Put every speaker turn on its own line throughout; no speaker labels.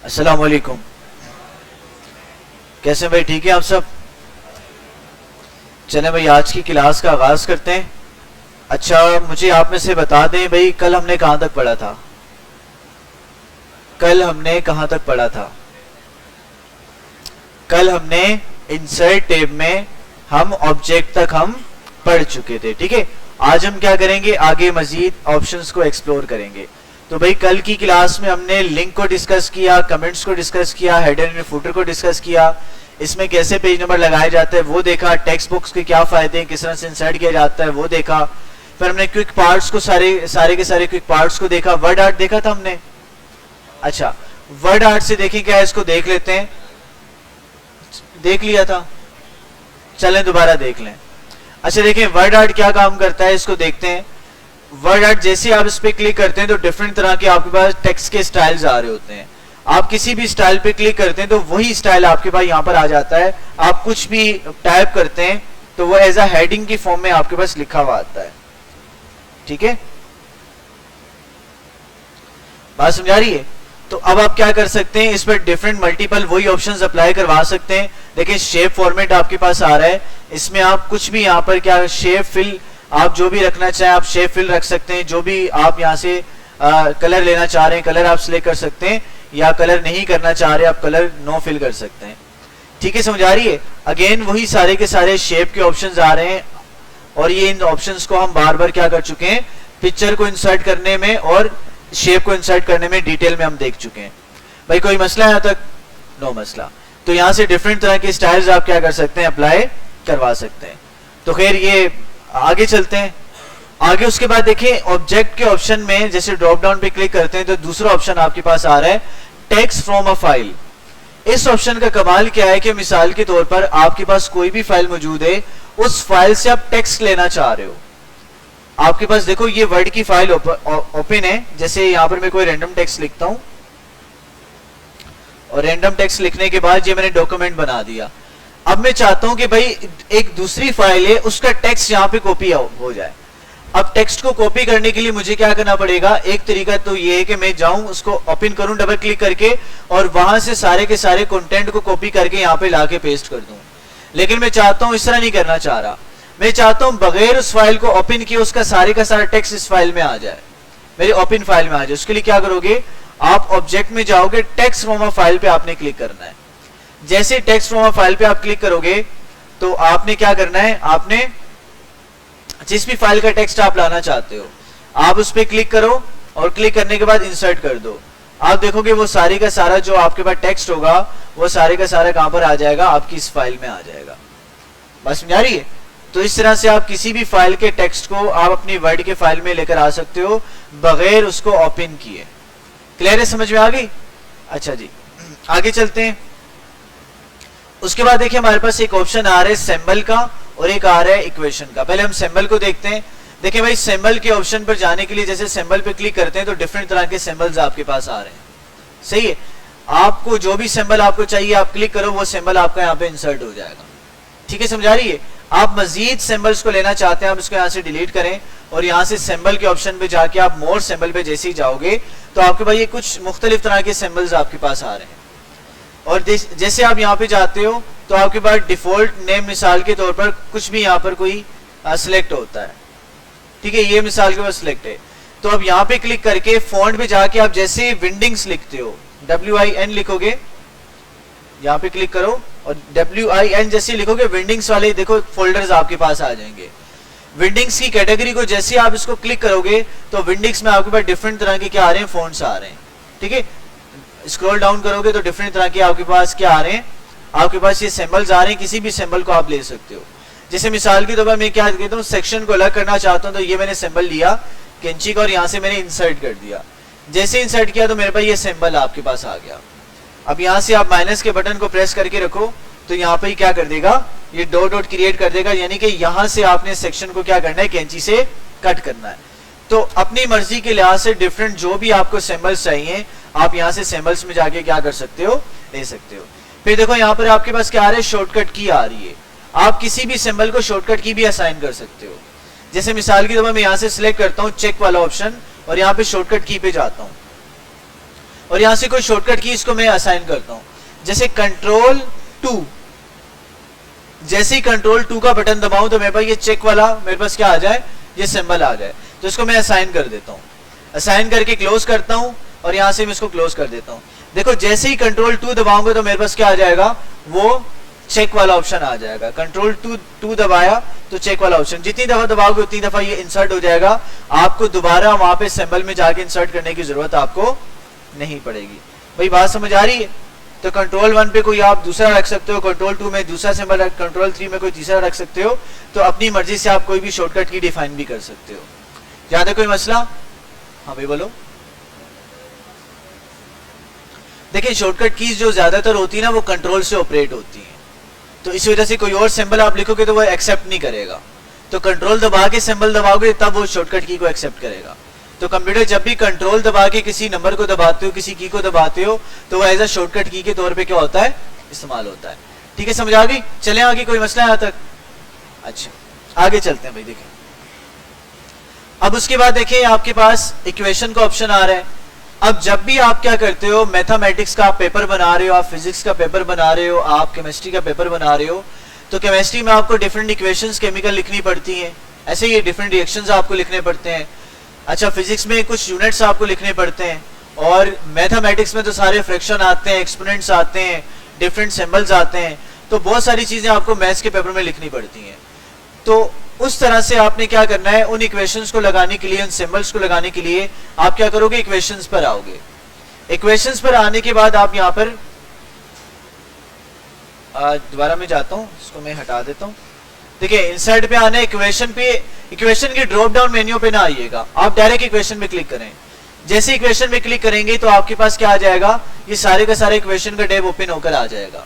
अस्सलाम वालेकुम। कैसे हैं भाई? ठीक है आप सब? चलें भाई आज की क्लास का आगाज करते हैं। अच्छा, मुझे आप में से बता दें भाई, कल हमने कहां तक पढ़ा था? कल हमने कहां तक पढ़ा था? कल हमने इंसर्ट टैब में हम ऑब्जेक्ट तक हम पढ़ चुके थे। ठीक है, आज हम क्या करेंगे, आगे मजीद ऑप्शंस को एक्सप्लोर करेंगे। तो भाई कल की क्लास में हमने लिंक को डिस्कस किया, कमेंट्स को डिस्कस किया, हेडर एंड फुटर को डिस्कस किया, इसमें कैसे पेज नंबर लगाया जाता है वो देखा, टेक्स्ट बुक्स के क्या फायदे हैं, किस तरह से इंसर्ट किया जाता है वो देखा। फिर हमने क्विक पार्ट्स को सारे के सारे क्विक पार्ट्स को देखा। वर्ड आर्ट देखा था हमने। अच्छा, वर्ड आर्ट से देखें क्या है, इसको देख लेते हैं। देख लिया था, चलें दोबारा देख लें। अच्छा देखें वर्ड आर्ट क्या काम करता है, इसको देखते हैं। वर्ड आर्ट जैसे आप इस पे क्लिक करते हैं तो डिफरेंट तरह के आपके पास टेक्स्ट के स्टाइल्स आ रहे होते हैं। आप किसी भी स्टाइल पे क्लिक करते हैं तो वही स्टाइल आपके पास यहाँ पर आ जाता है। आप कुछ भी टाइप करते हैं तो वो एज अ हेडिंग की फॉर्म में आपके पास लिखा हुआ आता है। ठीक है, बात समझा रही है? तो अब आप क्या कर सकते हैं, इस पर डिफरेंट मल्टीपल वही ऑप्शंस अप्लाई करवा सकते हैं। देखिए शेप फॉर्मेट आपके पास आ रहा है, इसमें आप कुछ भी यहाँ पर क्या शेप फिल आप जो भी रखना चाहें आप शेप फिल रख सकते हैं। जो भी आप यहाँ से कलर लेना चाह रहे हैं कलर आप सिलेक्ट कर सकते हैं, या कलर नहीं करना चाह रहे आप कलर नो फिल कर सकते हैं। ठीक है, समझ आ रही है? अगेन वही सारे के सारे शेप के ऑप्शंस आ रहे हैं, और ये इन ऑप्शंस को हम बार बार क्या कर चुके हैं, पिक्चर को इंसर्ट करने में और शेप को इंसर्ट करने में डिटेल में हम देख चुके हैं। भाई कोई मसला है यहाँ तक? नो मसला। तो यहाँ से डिफरेंट तरह के स्टाइल्स आप क्या कर सकते हैं, अप्लाई करवा सकते हैं। तो खैर ये आगे चलते हैं। आगे उसके बाद देखिए ऑब्जेक्ट के ऑप्शन में जैसे ड्रॉप डाउन पे क्लिक करते हैं तो दूसरा ऑप्शन आपके पास आ रहा है टेक्स्ट फ्रॉम अ फाइल। इस ऑप्शन का कमाल क्या है कि मिसाल के तौर पर आपके पास कोई भी फाइल मौजूद है, उस फाइल से आप टेक्स्ट लेना चाह रहे हो। आपके पास देखो ये वर्ड की फाइल ओपन है। जैसे यहाँ पर मैं कोई रैंडम टेक्स्ट लिखता हूं, और रैंडम टेक्स्ट लिखने के बाद ये मैंने डॉक्यूमेंट बना दिया। अब मैं चाहता हूं कि भाई एक दूसरी फाइल है उसका टेक्स्ट यहाँ पे कॉपी हो जाए। अब टेक्स्ट को कॉपी करने के लिए मुझे क्या करना पड़ेगा, एक तरीका तो ये है कि मैं जाऊं उसको ओपन करूं डबल क्लिक करके, और वहां से सारे के सारे कंटेंट को कॉपी करके यहाँ पे लाके पेस्ट कर दूं। लेकिन मैं चाहता हूं, इस तरह नहीं करना चाह रहा। मैं चाहता हूं बगैर उस फाइल को ओपन किए उसका सारे का सारा टेक्स्ट इस फाइल में आ जाए, मेरी ओपन फाइल में आ जाए। उसके लिए क्या करोगे, आप ऑब्जेक्ट में जाओगे, टेक्स्ट फ्रॉम अ फाइल पे आपने क्लिक करना है। जैसे टेक्स्ट फ्रॉम अ फाइल पे आप क्लिक करोगे तो आपने क्या करना है, आपने जिस भी फाइल का टेक्स्ट आप लाना चाहते हो आप उस पर क्लिक करो, और क्लिक करने के बाद इंसर्ट कर दो। आप देखोगे वो सारी का सारा जो आपके पास टेक्स्ट होगा वो सारे का सारा कहां पर आ जाएगा, आपकी इस फाइल में आ जाएगा। बस समझ आ रही है? तो इस तरह से आप किसी भी फाइल के टेक्स्ट को आप अपनी वर्ड के फाइल में लेकर आ सकते हो बगैर उसको ओपन किए। क्लियर है, समझ में आ गई? अच्छा जी, आगे चलते हैं। उसके बाद देखिए हमारे पास एक ऑप्शन आ रहा है सिंबल का, और एक आ रहा है इक्वेशन का। पहले हम सिंबल को देखते हैं। देखिए भाई सिंबल के ऑप्शन पर जाने के लिए जैसे सिंबल पे क्लिक करते हैं तो डिफरेंट तरह के सिंबल्स आपके पास आ रहे हैं। सही है, आपको जो भी सिंबल आपको चाहिए आप क्लिक करो, वो सिंबल आपका यहाँ पे इंसर्ट हो जाएगा। ठीक है, समझा रही है? आप मजीद सिंबल्स को लेना चाहते हैं, आप इसको यहाँ से डिलीट करें, और यहाँ से सिंबल के ऑप्शन पे जाके आप मोर सिंबल पे जैसे ही जाओगे तो आपके पास ये कुछ मुख्तलिफ तरह के सिंबल्स आपके पास आ रहे हैं। और जैसे आप यहाँ पे जाते हो तो आपके पास डिफॉल्ट नेम मिसाल के तौर पर कुछ भी यहाँ पर कोई सिलेक्ट होता है। ठीक है, ये मिसाल के बाद सिलेक्ट है। तो अब यहाँ पे क्लिक करके फॉन्ट पे जाके आप जैसे विंडिंग्स लिखते हो, WIN लिखोगे, यहाँ पे क्लिक करो और WIN जैसे लिखोगे, विंडिंग्स वाले देखो फोल्डर्स आपके पास आ जाएंगे। विंडिंग्स की कैटेगरी को जैसे आप इसको क्लिक करोगे तो विंडिंग्स में आपके पास डिफरेंट तरह के क्या आ रहे हैं, फॉन्ट्स आ रहे हैं। ठीक है, स्क्रॉल डाउन करोगे तो डिफरेंट तरह के आपके पास क्या आ रहे हैं, आपके पास ये सिंबल्स आ रहे हैं। किसी भी सिंबल को आप ले सकते हो। जैसे मिसाल के तौर पर मैं क्या कहता हूँ, सेक्शन को अलग करना चाहता हूँ तो ये मैंने सिंबल लिया कैंची का, और यहाँ से मैंने इंसर्ट कर दिया। जैसे इंसर्ट किया तो मेरे पास ये सिंबल आपके पास आ गया। अब यहाँ से आप माइनस के बटन को प्रेस करके रखो तो यहाँ पे क्या कर देगा, ये डॉट डॉट क्रिएट कर देगा, यानी कि यहाँ से आपने सेक्शन को क्या करना है, कैंची से कट करना है। तो अपनी मर्जी के लिहाज से डिफरेंट जो भी आपको सिंबल्स चाहिए आप यहाँ से सिंबल्स में जाके क्या कर सकते हो, ले सकते हो। फिर देखो यहाँ पर आपके पास क्या आ रहा है, शॉर्टकट की आ रही है। आप किसी भी सिंबल को शॉर्टकट की भी असाइन कर सकते हो। जैसे मिसाल के तौर पर मैं यहाँ से सिलेक्ट करता हूँ चेक वाला ऑप्शन, और यहाँ पे शॉर्टकट की पे जाता हूँ, और यहां से कोई शॉर्टकट की इसको मैं असाइन करता हूं, जैसे कंट्रोल 2। जैसे ही कंट्रोल 2 का बटन दबाऊं तो मेरे पास ये चेक वाला मेरे पास क्या आ जाए, ये सिंबल आ जाए। तो इसको मैं असाइन कर देता हूं, असाइन करके क्लोज करता हूं और यहां से मैं इसको क्लोज कर देता हूं। देखो जैसे ही कंट्रोल 2 दबाऊंगा तो मेरे पास क्या आ जाएगा, वो चेक वाला ऑप्शन आ जाएगा। कंट्रोल 2 दबाया तो चेक वाला ऑप्शन, जितनी दफा दबाओगे उतनी दफा ये इंसर्ट हो जाएगा। आपको दोबारा वहां पे सिंबल में जाके इंसर्ट करने की जरूरत आपको नहीं पड़ेगी। भाई बात समझ आ रही है? तो कंट्रोल 1 पे कोई आप दूसरा रख सकते हो, कंट्रोल 2 में दूसरा सिंबल रख, कंट्रोल 3 में कोई तीसरा रख सकते हो। तो अपनी मर्जी से आप कोई भी शॉर्टकट की डिफाइन भी कर सकते हो। ज्यादा कोई मसला? हाँ भाई बोलो। देखिए शॉर्टकट कीज जो ज्यादातर होती है ना वो कंट्रोल से ऑपरेट होती है, तो इसी वजह से कोई और सिंबल आप लिखोगे तो वो एक्सेप्ट नहीं करेगा। तो कंट्रोल दबा के सिंबल दबाओगे तब वो शॉर्टकट की को एक्सेप्ट करेगा। तो कंप्यूटर जब भी कंट्रोल दबा के किसी नंबर को दबाते हो, किसी की को दबाते हो, तो वो एज अ शॉर्टकट की के तौर पे क्या होता है, इस्तेमाल होता है। ठीक है, समझ आ गई? चले आगे, कोई मसला है यहाँ तक? अच्छा आगे चलते हैं भाई। देखें अब उसके बाद देखें आपके पास इक्वेशन का ऑप्शन आ रहा है। अब जब भी आप क्या करते हो, मैथमेटिक्स का आप पेपर बना रहे हो, आप फिजिक्स का पेपर बना रहे हो, आप केमिस्ट्री का पेपर बना रहे हो, तो केमिस्ट्री में आपको डिफरेंट इक्वेशंस केमिकल लिखनी पड़ती हैं, ऐसे ही डिफरेंट रिएक्शंस आपको लिखने पड़ते हैं। अच्छा फिजिक्स में कुछ यूनिट्स आपको लिखने पड़ते हैं, और मैथमेटिक्स में तो सारे फ्रैक्शन आते हैं, एक्सपोनेंट्स आते हैं, डिफरेंट सिंबल्स आते हैं, तो बहुत सारी चीजें आपको मैथ्स के पेपर में लिखनी पड़ती हैं। तो उस तरह से आपने क्या करना है, उन इक्वेशंस को लगाने के लिए, उन सिंबल्स को लगाने के लिए आप क्या करोगे, इक्वेशंस पर आओगे। इक्वेशंस पर आने के बाद आप यहाँ पर दोबारा मैं जाता हूँ, इसको मैं हटा देता हूँ। देखिए इंसर्ट पे आना है, इक्वेशन पे, इक्वेशन के ड्रॉप डाउन मेन्यू पे ना आइएगा, आप डायरेक्ट इक्वेशन पे क्लिक करें। जैसे इक्वेशन पे क्लिक करेंगे तो आपके पास क्या आ जाएगा, ये सारे का सारे इक्वेशन का टैब ओपन होकर आ जाएगा।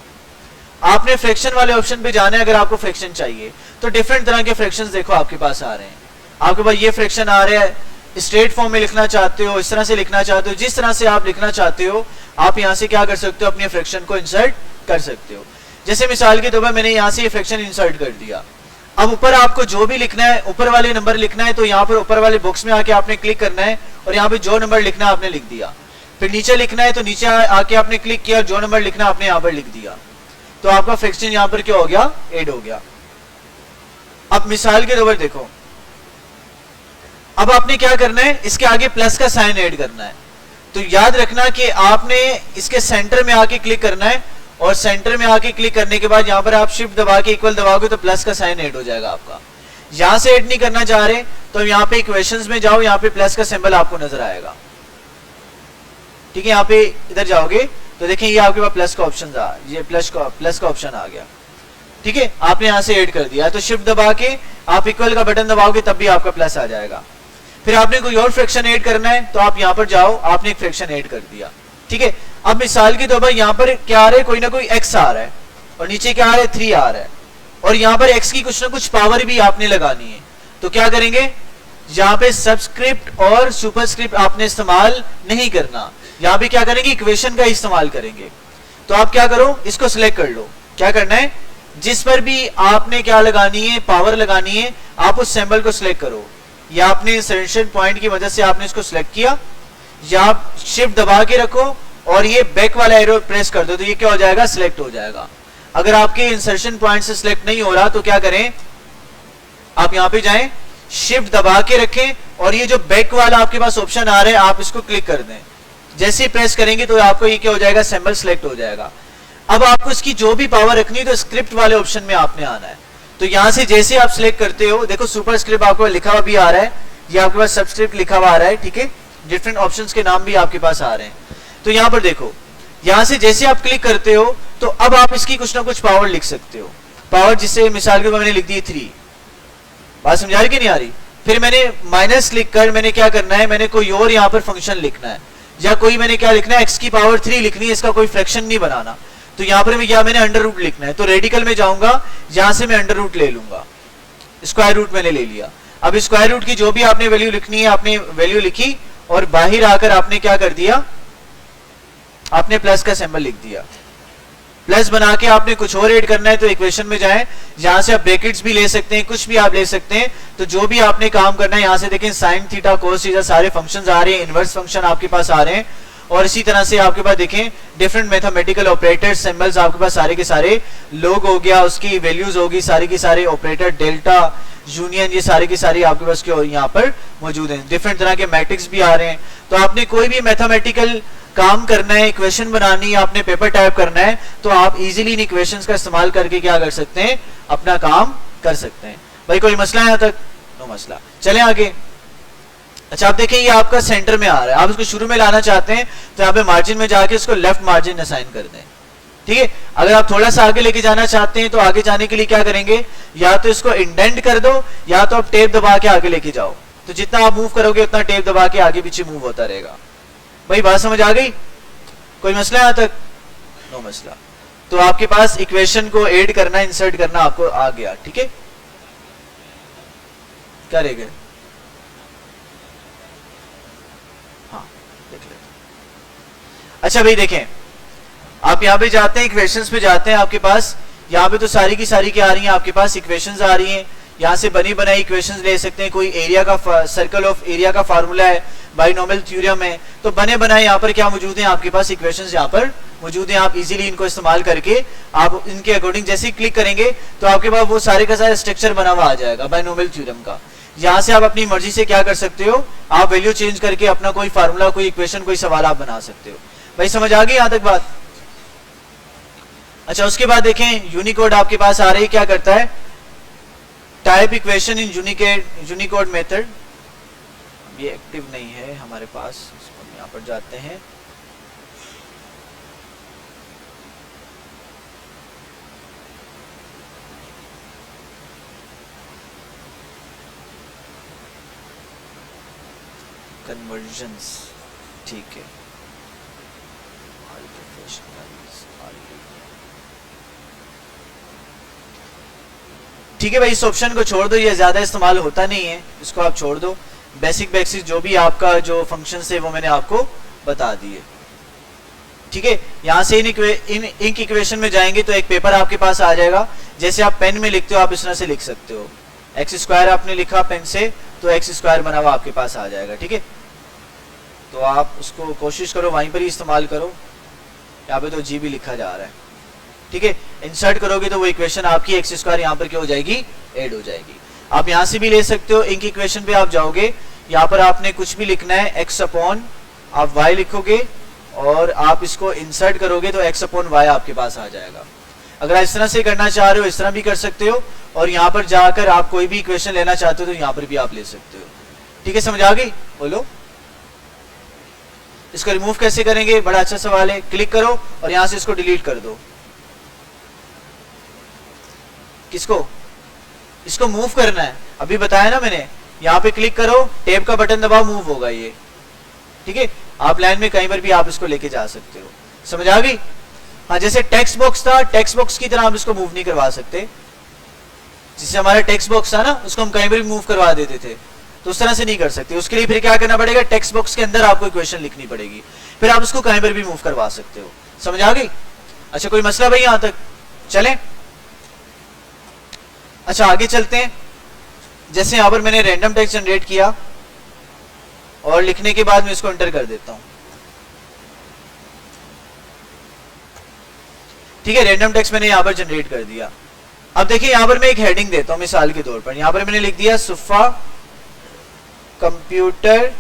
आपने फ्रैक्शन वाले ऑप्शन पे जाना है। अगर आपको फ्रैक्शन चाहिए तो डिफरेंट तरह के फ्रैक्शंस देखो आपके पास आ रहे हैं। आपके पास ये फ्रैक्शन आ रहा है, स्ट्रेट फॉर्म में लिखना चाहते हो, इस तरह से लिखना चाहते हो, जिस तरह से आप लिखना चाहते हो आप यहाँ से क्या कर सकते हो, अपने फ्रैक्शन को इंसर्ट कर सकते हो। जैसे मिसाल के तौर पर मैंने यहाँ से ये फ्रैक्शन इंसर्ट कर दिया। अब ऊपर आपको जो भी लिखना है, ऊपर वाले नंबर लिखना है, तो यहाँ पर ऊपर वाले बॉक्स में आके आपने क्लिक करना है और यहाँ पे जो नंबर लिखना है आपने लिख दिया। फिर नीचे लिखना है तो नीचे आके आपने क्लिक किया, जो नंबर लिखना है आपने यहाँ पर लिख दिया, तो आपका फ्रैक्शन यहाँ पर क्या हो गया, ऐड हो गया। अब मिसाल के तौर पर देखो, अब आपने क्या करना है, इसके आगे प्लस का साइन ऐड करना है। तो याद रखना कि आपने इसके सेंटर में आके क्लिक करना है, और सेंटर में आके क्लिक करने के बाद यहाँ पर आप शिफ्ट दबा के इक्वल दबाओगे तो प्लस का साइन ऐड हो जाएगा आपका। यहां से ऐड नहीं करना चाह रहे तो यहाँ पे इक्वेशंस में जाओ, यहाँ पे प्लस का सिंबल आपको नजर आएगा। ठीक है, यहाँ पे इधर जाओगे तो देखें ये आपके पास प्लस का ऑप्शन आ, ये प्लस का ऑप्शन आ गया। ठीक है, आपने यहाँ से ऐड कर दिया, तो शिफ्ट दबा के आप इक्वल का बटन दबाओगे तब भी आपका प्लस आ जाएगा। फिर आपने कोई और फ्रैक्शन ऐड करना है तो आप यहाँ पर जाओ, आपने एक फ्रैक्शन ऐड कर दिया। ठीक है, अब मिसाल के तौर पर यहाँ पर क्या आ रहा है, कोई ना कोई x आ रहा है और नीचे क्या आ रहा है, 3 आ रहा है, और यहाँ पर x की कुछ ना कुछ पावर भी आपने लगानी है। तो क्या करेंगे, यहाँ पे सबस्क्रिप्ट और सुपरस्क्रिप्ट आपने इस्तेमाल नहीं करना, यहाँ पे क्या करेंगे, इक्वेशन का इस्तेमाल करेंगे। तो आप क्या करो, इसको सिलेक्ट कर लो। क्या करना है, जिस पर भी आपने क्या लगानी है, पावर लगानी है, आप उस सिंबल को सिलेक्ट करो। या आपने इंसर्शन पॉइंट की मदद से आपने इसको सिलेक्ट किया, या आप शिफ्ट दबा के रखो और ये बैक वाला एरो प्रेस कर दो तो ये क्या हो जाएगा, सिलेक्ट हो जाएगा। अगर आपके इंसर्शन पॉइंट से सिलेक्ट नहीं हो रहा तो क्या करें, आप यहाँ पे जाएं, शिफ्ट दबा के रखें और ये जो बैक वाला आपके पास ऑप्शन आ रहा है आप इसको क्लिक कर दें। जैसे ही प्रेस करेंगे तो आपको ये क्या हो जाएगा, सिंबल सिलेक्ट हो जाएगा। अब आपको इसकी जो भी पावर रखनी है तो स्क्रिप्ट वाले ऑप्शन में आपने आना है। तो यहां से जैसे आप सिलेक्ट करते हो, देखो सुपर स्क्रिप्ट आपको लिखा हुआ भी आ रहा है, ये आपके पास सबस्क्रिप्ट लिखा हुआ आ रहा है। ठीक है, डिफरेंट ऑप्शंस के नाम भी आपके पास आ रहे हैं। तो यहां पर देखो, यहां से जैसे आप क्लिक करते हो तो अब आप इसकी कुछ ना कुछ पावर लिख सकते हो। पावर जिससे मिसाल के तौर पर मैंने लिख दी 3, बात समझा रही कि नहीं आ रही। फिर मैंने माइनस लिख कर मैंने क्या करना है, मैंने कोई और यहाँ पर फंक्शन लिखना है, या कोई मैंने क्या लिखना है, x की पावर 3 लिखनी है, इसका कोई फ्रैक्शन नहीं बनाना। तो यहाँ पर क्या मैंने अंडर रूट लिखना है, तो रेडिकल में जाऊंगा, यहां से मैं अंडर रूट ले लूंगा, स्क्वायर रूट मैंने ले लिया। अब स्क्वायर रूट की जो भी आपने वैल्यू लिखनी है आपने वैल्यू लिखी, और बाहर आकर आपने क्या कर दिया, आपने प्लस का सिंबल लिख दिया। प्लस बना के आपने कुछ और ऐड करना है तो इक्वेशन में जाएं, यहां से आप ब्रैकेट्स भी ले सकते हैं, कुछ भी आप ले सकते हैं। तो जो भी आपने काम करना है, यहां से देखें साइन थीटा कोस थीटा सारे फंक्शंस आ रहे हैं, इनवर्स फंक्शन आपके पास आ रहे हैं, और इसी तरह से आपके पास देखें डिफरेंट मैथमेटिकल ऑपरेटर सिंबल्स आपके पास सारे के सारे, लोग हो गया, उसकी वैल्यूज होगी, सारी की सारी ऑपरेटर, डेल्टा, यूनियन, ये सारी की सारी आपके पास यहाँ पर मौजूद हैं। डिफरेंट तरह के मैट्रिक्स भी आ रहे हैं। तो आपने कोई भी मैथमेटिकल काम करना है, इक्वेशन बनानी है, आपने पेपर टाइप करना है, तो आप इजीली इन इक्वेशंस का इस्तेमाल करके क्या कर सकते हैं, अपना काम कर सकते हैं। भाई कोई मसला है यहाँ तक? नो मसला। चलें आगे। अच्छा आप देखें ये आपका सेंटर में आ रहा है, आप इसको शुरू में लाना चाहते हैं तो यहाँ पे मार्जिन में जाके इसको लेफ्ट मार्जिन असाइन कर दें। ठीक है, अगर आप थोड़ा सा आगे लेके जाना चाहते हैं तो आगे जाने के लिए क्या करेंगे, या तो इसको इंडेंट कर दो या तो आप टेप दबा के आगे लेके जाओ। तो जितना आप मूव करोगे उतना टेप दबा के आगे पीछे मूव होता रहेगा। भाई बात समझ आ गई? कोई मसला यहाँ तक? नो मसला। तो आपके पास इक्वेशन को ऐड करना, इंसर्ट करना आपको आ गया। ठीक है, क्या रह गए? हाँ देख लेते। अच्छा भाई देखें, आप यहाँ पे जाते हैं, इक्वेशंस पे जाते हैं, आपके पास यहाँ पे तो सारी की सारी क्या आ रही हैं, आपके पास इक्वेशंस आ रही हैं। यहाँ से बनी बनाई इक्वेशंस ले सकते हैं। कोई एरिया का सर्कल ऑफ एरिया का फार्मूला है, बाइनोमियल थ्योरम है, तो बने बनाए यहाँ पर क्या मौजूद है, आपके पास इक्वेशंस यहाँ पर मौजूद हैं। आप इजीली इनको इस्तेमाल करके आप इनके अकॉर्डिंग जैसे ही क्लिक करेंगे तो आपके पास वो सारे का सारा स्ट्रक्चर बना हुआ आ जाएगा बाइनोमियल थ्योरम का। यहाँ से आप अपनी मर्जी से क्या कर सकते हो, आप वैल्यू चेंज करके अपना कोई फार्मूला, कोई इक्वेशन, कोई सवाल आप बना सकते हो। भाई समझ आ गई यहाँ तक बात? अच्छा उसके बाद देखें यूनिकोड आपके पास आ रही, क्या करता है, type equation in Unicode method. ये एक्टिव नहीं है हमारे पास, इसको हम यहाँ पर जाते हैं। कन्वर्जन्स, ठीक है, ठीक है भाई इस ऑप्शन को छोड़ दो, ये ज्यादा इस्तेमाल होता नहीं है, इसको आप छोड़ दो। बेसिक बेसिक जो भी आपका जो फंक्शन है वो मैंने आपको बता दिए। ठीक है, यहां से इन इंक इक्वेशन में जाएंगे तो एक पेपर आपके पास आ जाएगा। जैसे आप पेन में लिखते हो आप इस तरह से लिख सकते हो। एक्स स्क्वायर आपने लिखा पेन से तो एक्स स्क्वायर बना हुआ आपके पास आ जाएगा। ठीक है, तो आप उसको कोशिश करो वहीं पर ही इस्तेमाल करो। यहाँ पे तो जी भी लिखा जा रहा है। ठीक है, इंसर्ट करोगे तो वो इक्वेशन आपकी एक्स स्क्वायर यहाँ पर क्या हो जाएगी, ऐड हो जाएगी। आप यहाँ से भी ले सकते हो, इंक इक्वेशन पे आप जाओगे, यहाँ पर आपने कुछ भी लिखना है, एक्स अपॉन आप वाई लिखोगे और आप इसको इंसर्ट करोगे तो एक्स अपॉन वाई आपके पास आ जाएगा। अगर आप इस तरह से करना चाह रहे हो इस तरह भी कर सकते हो, और यहाँ पर जाकर आप कोई भी इक्वेशन लेना चाहते हो तो यहाँ पर भी आप ले सकते हो। ठीक है, समझ आ गई? बोलो इसको रिमूव कैसे करेंगे, बड़ा अच्छा सवाल है। क्लिक करो और यहाँ से इसको डिलीट कर दो। किसको? इसको मूव करना है, अभी बताया ना मैंने। यहाँ पे क्लिक करो, टैब का बटन दबाओ, मूव होगा ये। ठीक है, आप लाइन में कहीं पर भी आप इसको लेके जा सकते हो। समझ आ गई? हाँ, जैसे टेक्स्ट बॉक्स था, टेक्स्ट बॉक्स की तरह आप इसको मूव नहीं करवा सकते। जिससे हमारा टेक्स्ट बॉक्स था ना, उसको हम कहीं पर भी मूव करवा देते थे, तो उस तरह से नहीं कर सकते। उसके लिए फिर क्या करना पड़ेगा, टेक्स्ट बॉक्स के अंदर आपको इक्वेशन लिखनी पड़ेगी, फिर आप उसको कहीं पर भी मूव करवा सकते हो। समझ आ गई? अच्छा कोई मसला भाई यहां तक? चलें अच्छा आगे चलते हैं। जैसे यहां पर मैंने रैंडम टेक्स्ट जनरेट किया और लिखने के बाद मैं इसको एंटर कर देता हूं। ठीक है, रैंडम टेक्स्ट मैंने यहां पर जनरेट कर दिया। अब देखिए यहां पर मैं एक हेडिंग देता हूं मिसाल के तौर पर। यहां पर मैंने लिख दिया सुफा कंप्यूटर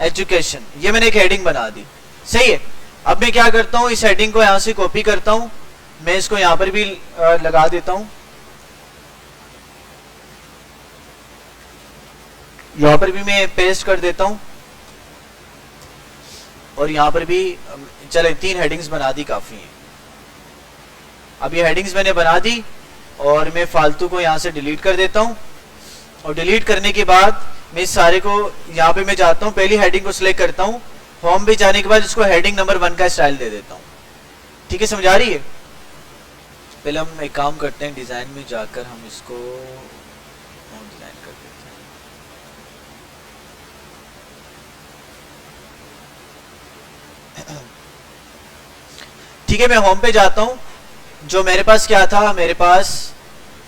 एजुकेशन, ये मैंने एक हेडिंग बना दी। सही है, अब मैं क्या करता हूं, इस हेडिंग को यहां से कॉपी करता हूं, मैं इसको यहां पर भी लगा देता हूं, यहां पर भी मैं पेस्ट कर देता हूं, और यहां पर भी चले 3 हेडिंग्स बना दी, काफी है। अब ये हेडिंग्स मैंने बना दी और मैं फालतू को यहां से डिलीट कर देता हूं, और डिलीट करने के बाद मैं इस सारे को यहां पे मैं जाता हूं, पहली हेडिंग को सिलेक्ट करता हूं, होम पे जाने के बाद इसको हेडिंग नंबर 1 का स्टाइल दे देता हूं। ठीक है, समझ आ रही है? पहले हम एक काम करते हैं, डिजाइन में जाकर हम इसको डिजाइन कर देते हैं। ठीक है, मैं होम पे जाता हूं। जो मेरे पास क्या था, मेरे पास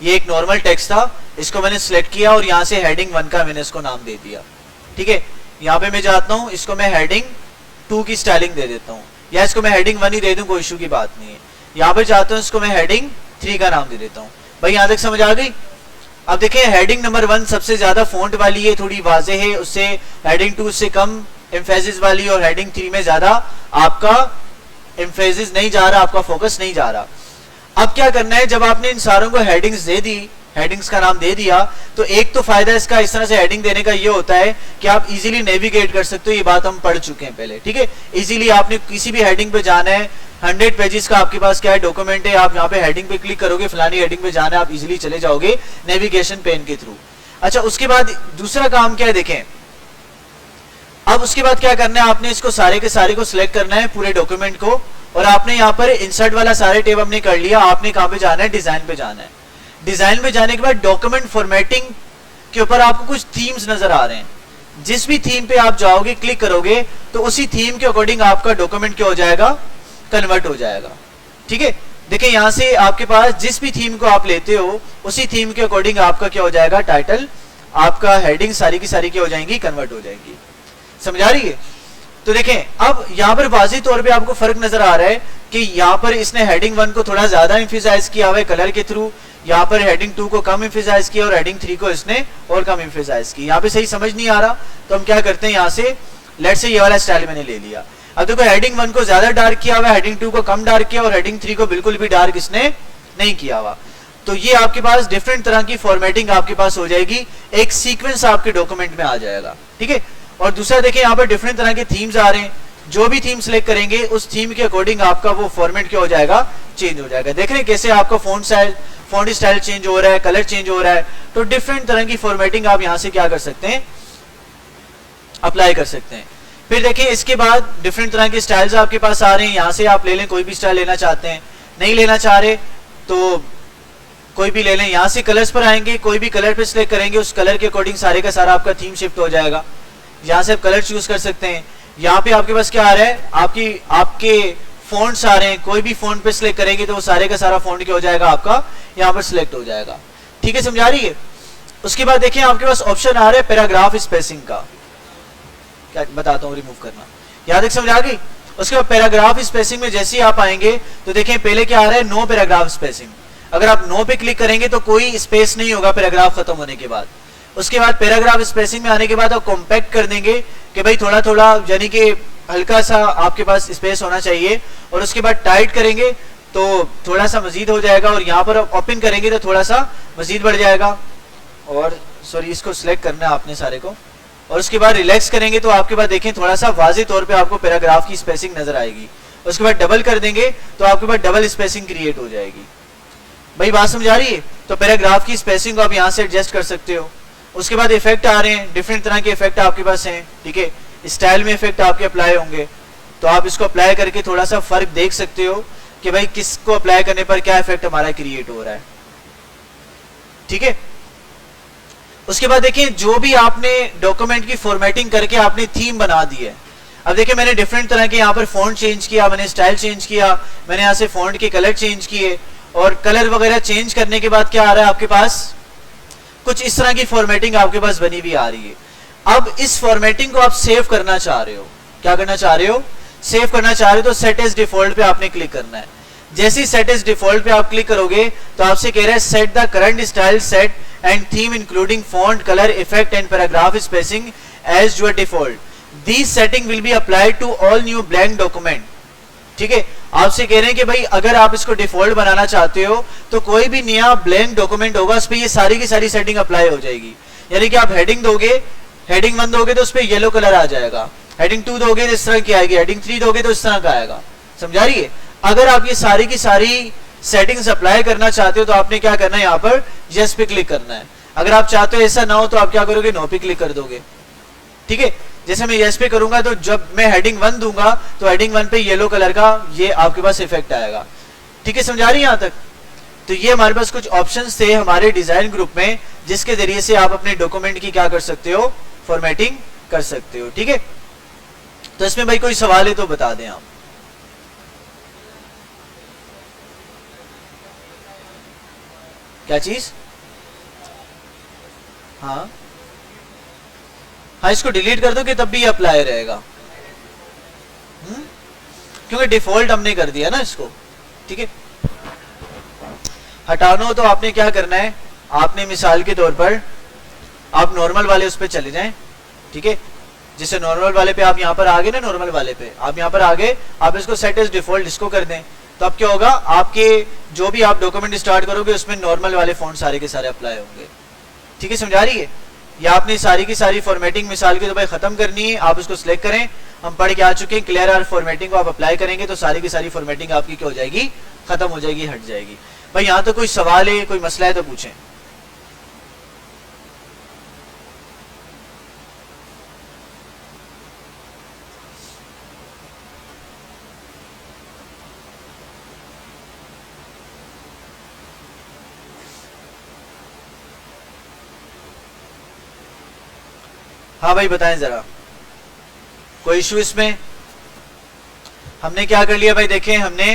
ये एक नॉर्मल टेक्स्ट था, इसको मैंने सिलेक्ट किया और यहां से हेडिंग 1 का मैंने इसको नाम दे दिया। ठीक है, यहाँ पे मैं जाता हूँ, इसको मैं हेडिंग 2 की स्टाइलिंग दे देता हूँ, या इसको मैं हेडिंग 1 ही दे दूँ, कोई इशू की बात नहीं है। यहाँ पे जाता हूँ, इसको मैं हेडिंग 3 का नाम दे देता हूँ। भाई यहाँ तक समझ आ गई? अब देखें हेडिंग नंबर 1 सबसे ज्यादा फॉन्ट वाली है, थोड़ी वाजे है, उससे हेडिंग 2 से कम एम्फेसिस वाली, और हेडिंग 3 में ज्यादा आपका एम्फेसिस नहीं जा रहा, आपका फोकस नहीं जा रहा। अब क्या करना है, जब आपने इन सारों को हेडिंग्स दे दी, हेडिंग्स का नाम दे दिया, तो एक तो फायदा इसका इस तरह से हेडिंग देने का ये होता है कि आप इजीली नेविगेट कर सकते हो। ये बात हम पढ़ चुके हैं पहले, ठीक है। इजीली आपने किसी भी हेडिंग पे जाना है, 100 पेजेस का आपके पास क्या है डॉक्यूमेंट है, आप यहाँ पे हेडिंग पे क्लिक करोगे, फलानी हेडिंग पे जाना है, आप इजीली चले जाओगे नेविगेशन पेन के थ्रू। अच्छा, उसके बाद दूसरा काम क्या है देखें, अब उसके बाद क्या करना है, आपने इसको सारे के सारे को सिलेक्ट करना है, पूरे डॉक्यूमेंट को, और आपने यहाँ पर इंसर्ट वाला सारे टेब हमने कर लिया। आपने कहाँ पे जाना है, डिजाइन पे जाना है। डिजाइन पे जाने के बाद डॉक्यूमेंट फॉर्मेटिंग के ऊपर आपको कुछ थीम्स नजर आ रहे हैं। जिस भी थीम पे आप जाओगे, क्लिक करोगे, तो उसी थीम के अकॉर्डिंग आपका डॉक्यूमेंट क्या हो जाएगा, कन्वर्ट हो जाएगा, ठीक है। देखिए यहाँ से आपके पास जिस भी थीम को आप लेते हो, उसी थीम के अकॉर्डिंग आपका क्या हो जाएगा, टाइटल, आपका हेडिंग सारी की सारी क्या हो जाएंगी, कन्वर्ट हो जाएंगी। समझ आ रही है? तो देखें अब यहाँ पर वाज़ी तौर पे आपको फर्क नजर आ रहा है कि यहाँ पर इसने हेडिंग 1 को थोड़ा ज्यादा एम्फेसाइज किया हुआ है कलर के थ्रू, यहाँ पर हेडिंग 2 को कम एम्फेसाइज किया और हेडिंग 3 को इसने और कम एम्फेसाइज की। यहाँ पे सही समझ नहीं आ रहा, तो हम क्या करते हैं, यहाँ से लेट से ये वाला स्टाइल मैंने ले लिया। अब देखो हेडिंग 1 को ज्यादा डार्क किया हुआ है, हेडिंग 2 को कम डार्क किया, और हेडिंग 3 को बिल्कुल भी डार्क इसने नहीं किया हुआ। तो ये आपके पास डिफरेंट तरह की फॉर्मेटिंग आपके पास हो जाएगी, एक सीक्वेंस आपके डॉक्यूमेंट में आ जाएगा, ठीक है। और दूसरा देखिए यहाँ पर डिफरेंट तरह के थीम्स आ रहे हैं, जो भी थीम सिलेक्ट करेंगे उस थीम के अकॉर्डिंग आपका वो फॉर्मेट क्या हो जाएगा, चेंज हो जाएगा। देख रहे हैं कैसे आपका फॉन्ट स्टाइल चेंज हो रहा है, कलर चेंज हो रहा है। तो डिफरेंट तरह की फॉर्मेटिंग आप यहाँ से क्या कर सकते हैं, अप्लाई कर सकते हैं। फिर देखिए इसके बाद डिफरेंट तरह के स्टाइल्स आपके पास आ रहे हैं, यहाँ से आप ले लें, कोई भी स्टाइल लेना चाहते हैं, नहीं लेना चाह रहे तो कोई भी ले लें। यहाँ से कलर्स पर आएंगे, कोई भी कलर पे सिलेक्ट करेंगे, उस कलर के अकॉर्डिंग सारे का सारा आपका थीम शिफ्ट हो जाएगा। यहाँ से आप कलर चूज कर सकते हैं। यहाँ पे आपके पास क्या आ रहा है, आपके फॉन्ट्स आ रहे हैं, कोई भी फॉन्ट पे सिलेक्ट करेंगे तो वो सारे का सारा फॉन्ट क्या हो जाएगा, आपका यहाँ पर सिलेक्ट हो जाएगा, ठीक है। समझा रही है? उसके बाद देखिए आपके पास ऑप्शन आ रहा है पैराग्राफ स्पेसिंग का, क्या बताता हूँ, रिमूव करना, यहाँ तक समझ आ गई। उसके बाद पैराग्राफ स्पेसिंग में जैसे ही आप आएंगे तो देखें पहले क्या आ रहा है, नो पैराग्राफ स्पेसिंग। अगर आप नो पे क्लिक करेंगे तो कोई स्पेस नहीं होगा पैराग्राफ खत्म होने के बाद। उसके बाद पैराग्राफ स्पेसिंग में आने के बाद आप कॉम्पैक्ट कर देंगे कि भाई थोड़ा थोड़ा, यानी कि हल्का सा आपके पास स्पेस होना चाहिए, और उसके बाद टाइट करेंगे तो थोड़ा सा मजीद हो जाएगा, और यहाँ पर ओपन करेंगे तो थोड़ा सा मजीद बढ़ जाएगा। और सॉरी, इसको सिलेक्ट करना है आपने सारे को, और उसके बाद रिलैक्स करेंगे तो आपके पास देखें थोड़ा सा वाज़ेह तौर पे आपको पैराग्राफ की स्पेसिंग नजर आएगी। उसके बाद डबल कर देंगे तो आपके पास डबल स्पेसिंग क्रिएट हो जाएगी। भाई बात समझ आ रही है? तो पैराग्राफ की स्पेसिंग को आप यहाँ से एडजस्ट कर सकते हो। उसके बाद इफेक्ट आ रहे हैं, डिफरेंट तरह के इफेक्ट आपके पास हैं, ठीक है। स्टाइल में इफेक्ट आपके अप्लाई होंगे, तो आप इसको अप्लाई करके थोड़ा सा फर्क देख सकते हो कि भाई किसको अप्लाई करने पर क्या इफेक्ट हमारा क्रिएट हो रहा है, ठीक है। उसके बाद देखिए जो भी आपने डॉक्यूमेंट की फॉर्मेटिंग करके आपने थीम बना दी है। अब देखिए मैंने डिफरेंट तरह के यहाँ पर फॉन्ट चेंज किया, मैंने स्टाइल चेंज किया, मैंने यहाँ से फॉन्ट के कलर चेंज किए, और कलर वगैरह चेंज करने के बाद क्या आ रहा है आपके पास, कुछ इस तरह की फॉर्मेटिंग आपके पास बनी हुई आ रही है। अब इस फॉर्मेटिंग को आप सेव करना चाह रहे हो, क्या करना चाह रहे हो, सेव करना चाह रहे हो, तो सेट एज डिफॉल्ट पे आपने क्लिक करना है। जैसे ही सेट एज डिफॉल्ट पे आप क्लिक करोगे तो आपसे कह रहा है set the current style set and theme including font colour effect and paragraph spacing as your default, this setting will be applied to all new blank document, ठीक है। आपसे कह रहे हैं कि भाई अगर आप इसको डिफॉल्ट बनाना चाहते हो तो कोई भी नया ब्लैंक डॉक्यूमेंट होगा उस पर ये सारी की सारी सेटिंग अप्लाई हो जाएगी। यानी कि आप हेडिंग दोगे, हेडिंग 1 दोगे तो उस पर येलो कलर आ जाएगा, हेडिंग 2 दोगे तो इस तरह की आएगी, हेडिंग 3 दोगे तो इस तरह का आएगा। समझा रही है? अगर आप ये सारी की सारी सेटिंग्स अप्लाई करना चाहते हो तो आपने क्या करना है, यहाँ पर यस पे क्लिक करना है। अगर आप चाहते हो ऐसा ना हो तो आप क्या करोगे, नो पे क्लिक कर दोगे, ठीक है। जैसे मैं यस पे करूंगा तो जब मैं हेडिंग 1 दूंगा तो हेडिंग 1 पे येलो कलर का ये आपके पास इफेक्ट आएगा, ठीक है। समझा रही है यहाँ तक? तो ये हमारे पास कुछ ऑप्शंस थे हमारे डिजाइन ग्रुप में, जिसके जरिए से आप अपने डॉक्यूमेंट की क्या कर सकते हो, फॉर्मेटिंग कर सकते हो, ठीक है। तो इसमें भाई कोई सवाल है तो बता दें आप। क्या चीज? हाँ हाँ इसको डिलीट कर दो कि तब भी अप्लाई रहेगा, क्योंकि डिफॉल्ट हमने कर दिया ना इसको, ठीक है। हटाना हो तो आपने क्या करना है, आपने मिसाल के तौर पर आप नॉर्मल वाले उस पर चले जाएं, ठीक है। जैसे नॉर्मल वाले पे आप यहाँ पर आ गए ना, नॉर्मल वाले पे आप यहाँ पर आ गए, आप इसको सेट एज डिफॉल्ट इसको कर दें, तो अब क्या होगा, आपके जो भी आप डॉक्यूमेंट स्टार्ट करोगे उसमें नॉर्मल वाले फॉन्ट सारे के सारे अप्लाई होंगे, ठीक है। समझा रही है? या आपने सारी की सारी फॉर्मेटिंग मिसाल के तो भाई खत्म करनी है, आप उसको सिलेक्ट करें, हम पढ़ के आ चुके हैं, क्लियर आर फॉर्मेटिंग को आप अप्लाई करेंगे तो सारी की सारी फॉर्मेटिंग आपकी क्या हो जाएगी, खत्म हो जाएगी, हट जाएगी। भाई यहाँ तो कोई सवाल है, कोई मसला है तो पूछें। हाँ भाई बताएं जरा, कोई इशू इसमें? हमने क्या कर लिया भाई, देखें हमने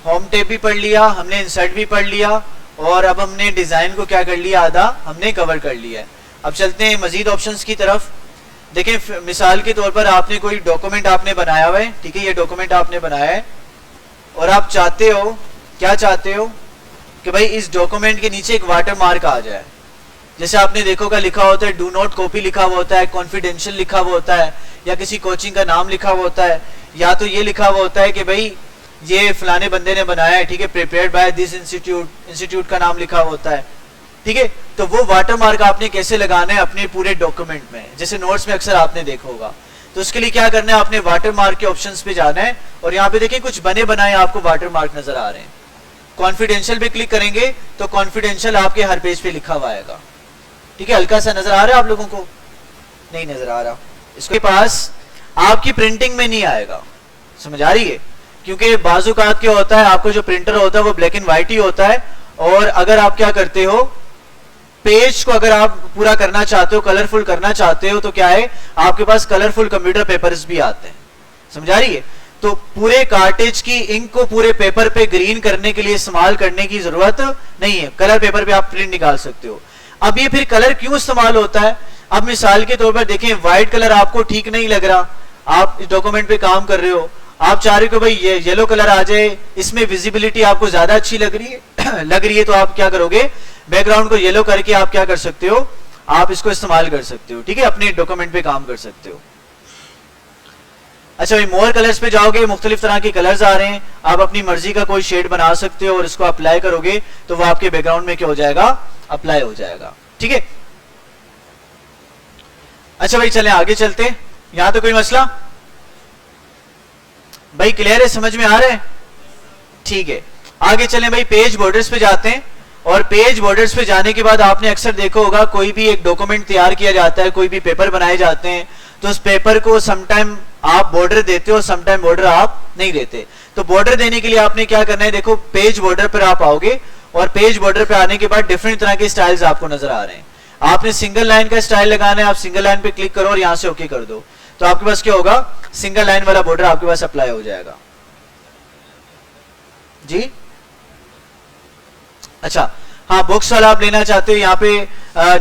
होम टैब भी पढ़ लिया, हमने इंसर्ट भी पढ़ लिया, और अब हमने डिजाइन को क्या कर लिया, आधा हमने कवर कर लिया है। अब चलते हैं मजीद ऑप्शंस की तरफ। देखें मिसाल के तौर पर आपने कोई डॉक्यूमेंट आपने बनाया हुआ है, ठीक है, ये डॉक्यूमेंट आपने बनाया है और आप चाहते हो, क्या चाहते हो कि भाई इस डॉक्यूमेंट के नीचे एक वाटर मार्क आ जाए। जैसे आपने देखोगा लिखा होता है डू नॉट कॉपी लिखा हुआ होता है, कॉन्फिडेंशियल लिखा हुआ होता है, या किसी कोचिंग का नाम लिखा हुआ होता है, या तो ये लिखा हुआ होता है कि भाई ये फलाने बंदे ने बनाया है, ठीक है, prepared by this institute, institute का नाम लिखा हुआ होता है, ठीक है। तो वो वाटर मार्क आपने कैसे लगाना है अपने पूरे डॉक्यूमेंट में, जैसे नोट्स में अक्सर आपने देखा होगा। तो उसके लिए क्या करना है, आपने वाटर मार्क के ऑप्शंस पे जाना है, और यहाँ पे देखिए कुछ बने बनाए आपको वाटर मार्क नजर आ रहे हैं। कॉन्फिडेंशियल पे क्लिक करेंगे तो कॉन्फिडेंशियल आपके हर पेज पे लिखा हुआ आएगा, ठीक है। हल्का सा नजर आ रहा है आप लोगों को? नहीं नजर आ रहा, इसके पास आपकी प्रिंटिंग में नहीं आएगा, समझ आ रही है? क्योंकि बाजुकात क्या होता है, आपको जो प्रिंटर होता है वो ब्लैक एंड व्हाइट ही होता है, और अगर आप क्या करते हो, पेज को अगर आप पूरा करना चाहते हो, कलरफुल करना चाहते हो, तो क्या है, आपके पास कलरफुल कंप्यूटर पेपर्स भी आते हैं, समझ आ रही है? तो पूरे कार्टेज की इंक को पूरे पेपर पे ग्रीन करने के लिए इस्तेमाल करने की जरूरत नहीं है, कलर पेपर पे आप प्रिंट निकाल सकते हो। अब ये फिर कलर क्यों इस्तेमाल होता है? अब मिसाल के तौर पर देखें व्हाइट कलर आपको ठीक नहीं लग रहा, आप इस डॉक्यूमेंट पे काम कर रहे हो, आप चाह रहे हो भाई ये येलो कलर आ जाए, इसमें विजिबिलिटी आपको ज्यादा अच्छी लग रही है लग रही है, तो आप क्या करोगे, बैकग्राउंड को येलो करके आप क्या कर सकते हो, आप इसको इस्तेमाल कर सकते हो, ठीक है, अपने डॉक्यूमेंट पे काम कर सकते हो। अच्छा भाई मोर कलर्स पे जाओगे, मुख्तलिफ तरह के कलर्स आ रहे हैं, आप अपनी मर्जी का कोई शेड बना सकते हो और इसको अप्लाई करोगे तो वो आपके बैकग्राउंड में क्या हो जाएगा, अप्लाई हो जाएगा, ठीक है। अच्छा भाई चलें आगे चलते, यहां तो कोई मसला भाई, क्लियर है, समझ में आ रहा है? ठीक है, आगे चलें भाई, पेज बॉर्डर्स पे जाते हैं। और पेज बॉर्डर्स पे जाने के बाद आपने अक्सर देखा होगा कोई भी एक डॉक्यूमेंट तैयार किया जाता है, कोई भी पेपर बनाए जाते हैं, तो उस पेपर को समटाइम आप बॉर्डर देते हो, समटाइम बॉर्डर आप नहीं देते। तो बॉर्डर देने के लिए आपने क्या करना है, देखो पेज बॉर्डर पर आप आओगे, और पेज बॉर्डर पे आने के बाद डिफरेंट तरह के स्टाइल्स आपको नजर आ रहे हैं। आपने सिंगल लाइन का स्टाइल लगाना है, आप सिंगल लाइन पे क्लिक करो और यहां से ओके कर दो, तो आपके पास क्या होगा, सिंगल लाइन वाला बॉर्डर आपके पास अप्लाई हो जाएगा जी। अच्छा हाँ, बॉक्स वाला आप लेना चाहते हो, यहाँ पे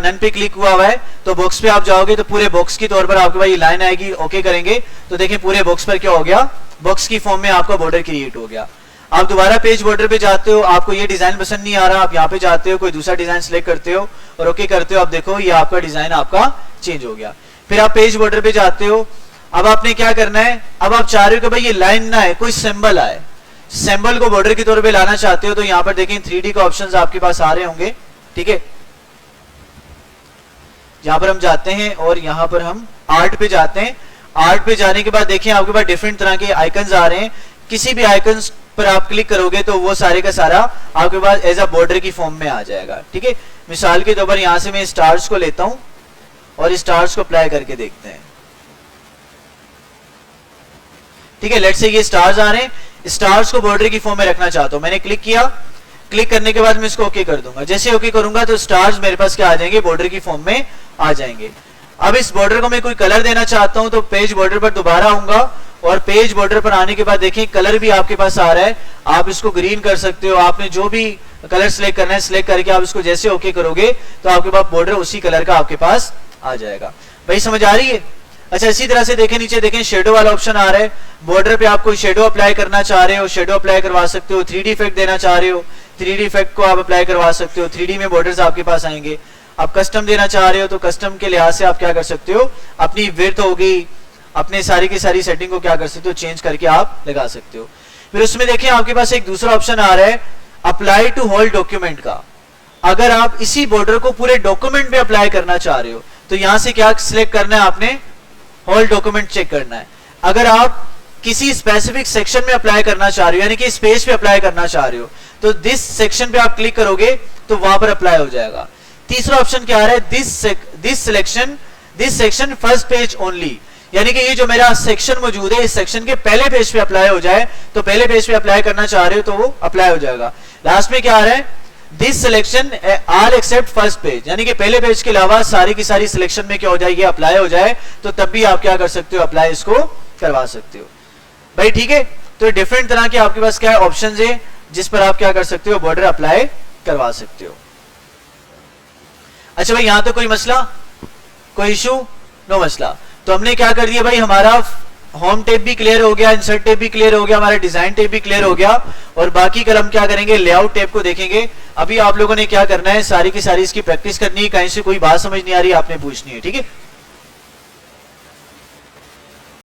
नन पे क्लिक हुआ है, तो बॉक्स पे आप जाओगे तो पूरे बॉक्स की तौर पर आपके पास ये लाइन आएगी, ओके करेंगे तो देखें पूरे बॉक्स पर क्या हो गया, बॉक्स की फॉर्म में आपका बॉर्डर क्रिएट हो गया। आप दोबारा पेज बॉर्डर पे जाते हो, आपको ये डिजाइन पसंद नहीं आ रहा, आप यहाँ पे जाते हो, कोई दूसरा डिजाइन सिलेक्ट करते हो और ओके करते हो, आप देखो ये आपका डिजाइन आपका चेंज हो गया। फिर आप पेज बॉर्डर पे जाते हो, अब आपने क्या करना है, अब आप चाह रहे हो कि भाई ये लाइन ना है, कोई सिंबल आए, सिंबल को बॉर्डर की तौर पे लाना चाहते हो, तो यहाँ पर देखें 3D का ऑप्शंस आपके पास आ रहे होंगे, ठीक है। यहाँ पर हम जाते हैं और यहाँ पर हम आर्ट पे जाते हैं। आर्ट पे जाने के बाद देखें आपके पास डिफरेंट तरह के आइकन्स आ रहे हैं, किसी भी आइकन्स पर आप क्लिक करोगे तो वो सारे का सारा आपके पास एज अ बॉर्डर की फॉर्म में आ जाएगा, ठीक है। मिसाल के तौर पर यहाँ से मैं स्टार्स को लेता हूं और स्टार्स को अप्लाई करके देखते हैं, ठीक है। लेट्स से ये स्टार्स आ रहे हैं, स्टार्स को बॉर्डर की फॉर्म में रखना चाहता हूं, मैंने क्लिक किया, क्लिक करने के बाद मैं इसको ओके कर दूंगा, जैसे ओके करूंगा तो स्टार्स मेरे पास क्या आ जाएंगे, बॉर्डर की फॉर्म में आ जाएंगे। अब इस बॉर्डर को मैं कोई कलर देना चाहता हूं तो पेज बॉर्डर पर दोबारा आऊंगा और पेज बॉर्डर पर आने के बाद देखिए कलर भी आपके पास आ रहा है, आप इसको ग्रीन कर सकते हो, आपने जो भी कलर सिलेक्ट करना है सिलेक्ट करके आप इसको जैसे ओके करोगे तो आपके पास बॉर्डर उसी कलर का आपके पास आ जाएगा। भाई समझ आ रही है? अच्छा इसी तरह से देखें, नीचे देखें शेडो वाला ऑप्शन आ रहा है। बॉर्डर पे आप कोई शेडो अप्लाई करना चाह रहे हो, शेडो अप्लाई करवा सकते हो। 3D इफेक्ट देना चाह रहे हो, 3D इफेक्ट को आप अप्लाई करवा सकते हो। 3D में बॉर्डर्स आपके पास आएंगे। आप कस्टम देना चाह रहे हो तो कस्टम के लिहाज से आप क्या कर सकते हो, अपनी विड्थ होगी, अपने सारी की सारी सेटिंग को क्या कर सकते हो, चेंज करके आप लगा सकते हो। फिर उसमें देखें आपके पास एक दूसरा ऑप्शन आ रहा है अप्लाई टू होल डॉक्यूमेंट का। अगर आप इसी बॉर्डर को पूरे डॉक्यूमेंट में अप्लाई करना चाह रहे हो तो यहां से क्या सिलेक्ट करना है आपने, होल डॉक्यूमेंट चेक करना है। अगर आप किसी स्पेसिफिक सेक्शन में अप्लाई करना चाह रहे हो, यानी कि इस पेज पे अप्लाई करना चाह रहे हो, तो दिस सेक्शन पे आप क्लिक करोगे तो वहां पर अप्लाई हो जाएगा। तीसरा ऑप्शन क्या आ रहा है, this section first page only, यानी कि ये जो मेरा सेक्शन मौजूद है इस सेक्शन के पहले पेज पे अप्लाई हो जाए, तो पहले पेज पे अप्लाई करना चाह रहे हो तो वो अप्लाई हो जाएगा। लास्ट में क्या आ रहा है, this selection all except first page, यानी कि पहले पेज के अलावा सारी की सारी सिलेक्शन में क्या हो जाएगी, अप्लाई हो जाए, तो तब भी आप क्या कर सकते हो, अप्लाई इसको करवा सकते हो। भाई ठीक है, तो डिफरेंट तरह के आपके पास क्या है, ऑप्शन है जिस पर आप क्या कर सकते हो, बॉर्डर अप्लाई करवा सकते हो। अच्छा भाई यहां तो कोई मसला, कोई इशू, नो मसला। तो हमने क्या कर दिया भाई, हमारा होम टेप भी क्लियर हो गया, इंसर्ट टेप भी क्लियर हो गया, हमारा डिजाइन टेप भी क्लियर हो गया, और बाकी कल हम क्या करेंगे, लेआउट टेप को देखेंगे। अभी आप लोगों ने क्या करना है, सारी की सारी इसकी प्रैक्टिस करनी है, कहीं से कोई बात समझ नहीं आ रही आपने पूछनी है, ठीक है।